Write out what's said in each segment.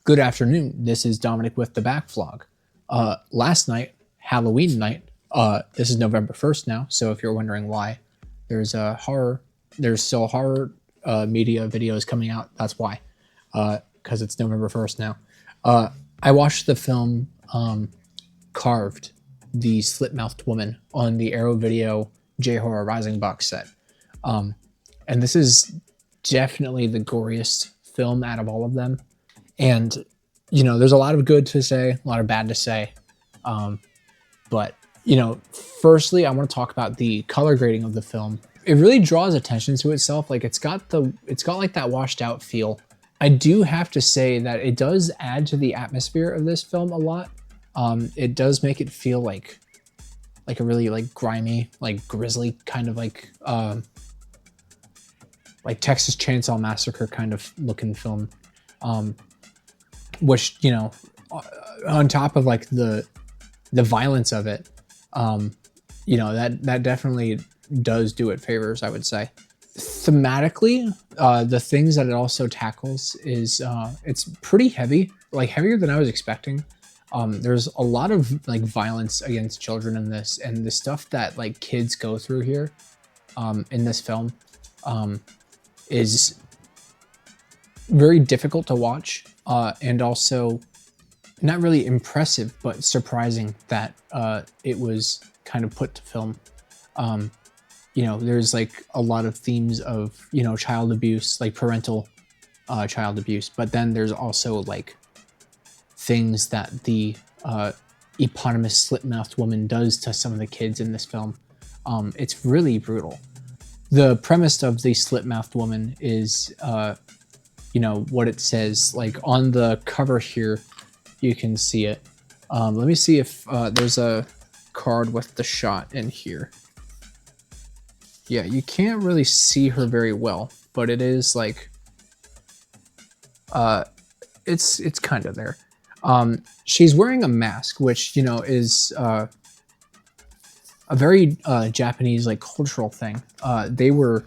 Good afternoon. This is Dominic with TheBackVlog. Last night, Halloween night, this is November 1st now, so if you're wondering why there's still horror media videos coming out, that's why. Because it's November 1st now. I watched the film Carved, the Slit-Mouthed Woman on the Arrow Video J-Horror Rising box set. And this is definitely the goriest film out of all of them. And, you know, there's a lot of good to say, a lot of bad to say. But, you know, firstly, I want to talk about the color grading of the film. It really draws attention to itself. Like it's got like that washed out feel. I do have to say that it does add to the atmosphere of this film a lot. It does make it feel like a really like grimy, like grisly kind of like Texas Chainsaw Massacre kind of looking film. Which, you know, on top of like the violence of it, you know, that definitely does do it favors, I would say. Thematically, the things that it also tackles is it's pretty heavy, like heavier than I was expecting. There's a lot of like violence against children in this, and the stuff that like kids go through here in this film is very difficult to watch. And also not really impressive, but surprising that it was kind of put to film. You know, there's like a lot of themes of, you know, child abuse, like parental child abuse, but then there's also like things that the eponymous Slit-Mouthed Woman does to some of the kids in this film. It's really brutal. The premise of the Slit-Mouthed Woman is you know what it says, like on the cover here you can see it. Let me see if there's a card with the shot in here. Yeah, you can't really see her very well, but it is like it's kind of there. She's wearing a mask, which, you know, is a very Japanese like cultural thing. They were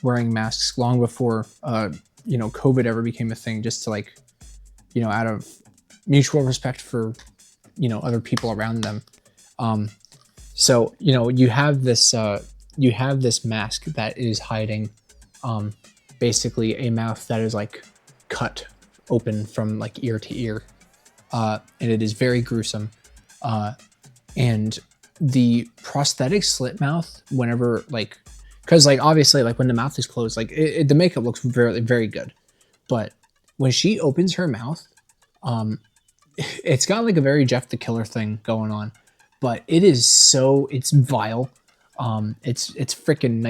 wearing masks long before you know, COVID ever became a thing, just to like, you know, out of mutual respect for, you know, other people around them. So, you know, you have this mask that is hiding basically a mouth that is like cut open from like ear to ear. And it is very gruesome. And the prosthetic slit mouth, whenever like, because like obviously like when the mouth is closed, like the makeup looks very, very good, but when she opens her mouth, it's got like a very Jeff the Killer thing going on, but it's vile. It's freaking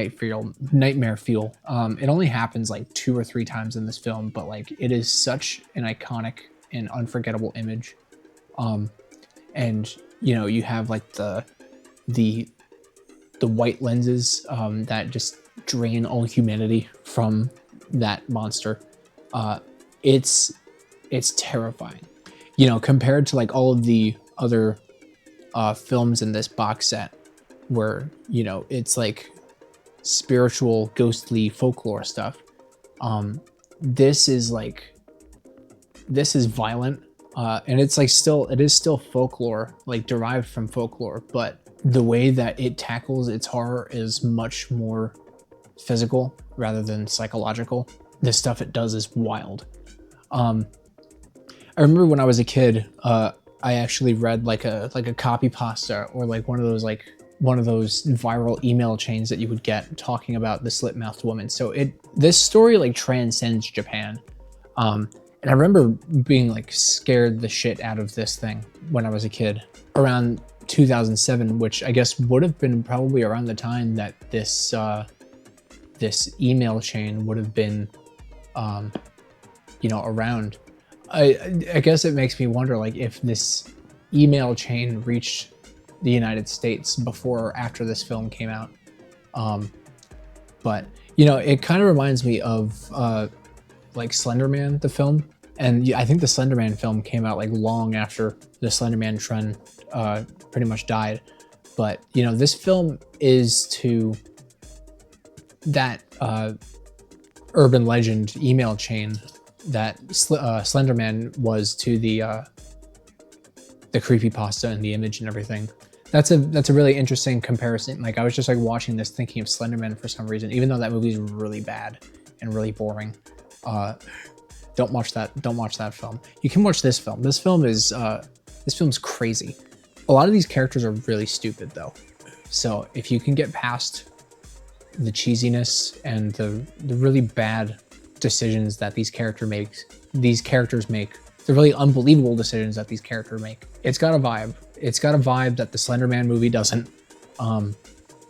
nightmare fuel. It only happens like 2 or 3 times in this film, but like it is such an iconic and unforgettable image. And you know, you have like the white lenses that just drain all humanity from that monster. It's terrifying, you know, compared to like all of the other films in this box set where, you know, it's like spiritual, ghostly folklore stuff. This is violent, and it's like it is still folklore, like derived from folklore, but the way that it tackles its horror is much more physical rather than psychological. The stuff it does is wild. I remember when I was a kid, I actually read like a copy pasta or like one of those viral email chains that you would get talking about the Slit-Mouthed Woman. So this story like transcends Japan. And I remember being like scared the shit out of this thing when I was a kid around 2007, which I guess would have been probably around the time that this email chain would have been, you know, around. I guess it makes me wonder, like, if this email chain reached the United States before or after this film came out. But you know, it kind of reminds me of like Slender Man, the film, and I think the Slender Man film came out like long after the Slender Man trend pretty much died. But you know, this film is to that urban legend email chain Slender Man was to the creepypasta and the image and everything. That's a really interesting comparison. Like I was just like watching this thinking of Slenderman for some reason, even though that movie is really bad and really boring. Don't watch that. Don't watch that film. You can watch this film. This film's crazy. A lot of these characters are really stupid though. So if you can get past the cheesiness and the really bad decisions that these characters make, the really unbelievable decisions that these characters make, it's got a vibe. It's got a vibe that the Slender Man movie doesn't.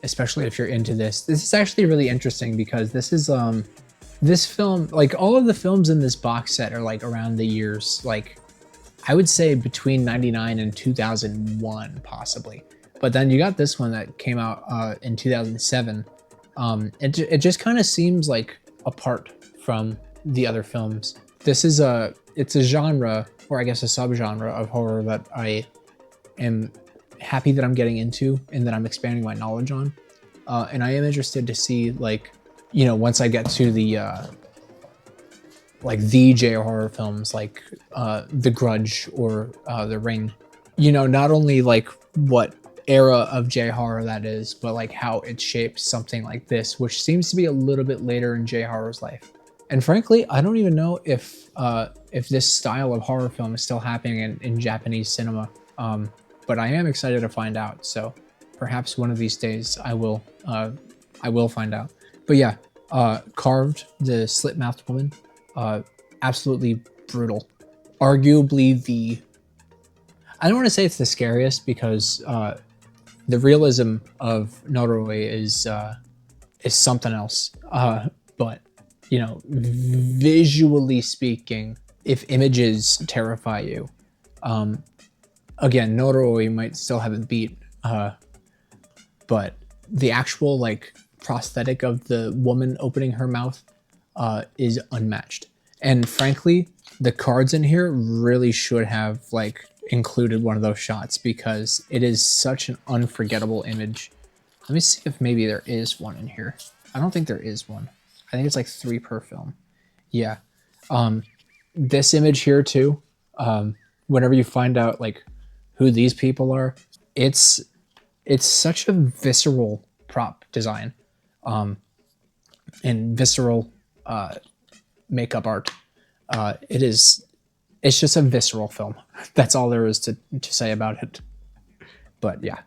Especially if you're into this. This is actually really interesting because this is this film, like all of the films in this box set are like around the years, like I would say between 99 and 2001 possibly. But then you got this one that came out in 2007. It just kind of seems like apart from the other films. It's a genre, or I guess a subgenre of horror that I am happy that I'm getting into and that I'm expanding my knowledge on. And I am interested to see, like, you know, once I get to the J horror films like The Grudge or The Ring, you know, not only like what era of J horror that is, but like how it shapes something like this, which seems to be a little bit later in J horror's life. And frankly, I don't even know if this style of horror film is still happening in Japanese cinema. But I am excited to find out. So perhaps one of these days I will find out. But yeah, Carved, the Slit-Mouthed woman, absolutely brutal. Arguably I don't want to say it's the scariest because the realism of Noroi is something else. But you know, visually speaking, if images terrify you, again, Noroi might still have it beat, but the actual like prosthetic of the woman opening her mouth is unmatched. And frankly, the cards in here really should have like included one of those shots because it is such an unforgettable image. Let me see if maybe there is one in here. I don't think there is one. I think it's like 3 per film. Yeah. This image here too, whenever you find out like who these people are, it's such a visceral prop design, and visceral makeup art. It's just a visceral film. That's all there is to say about it. But yeah.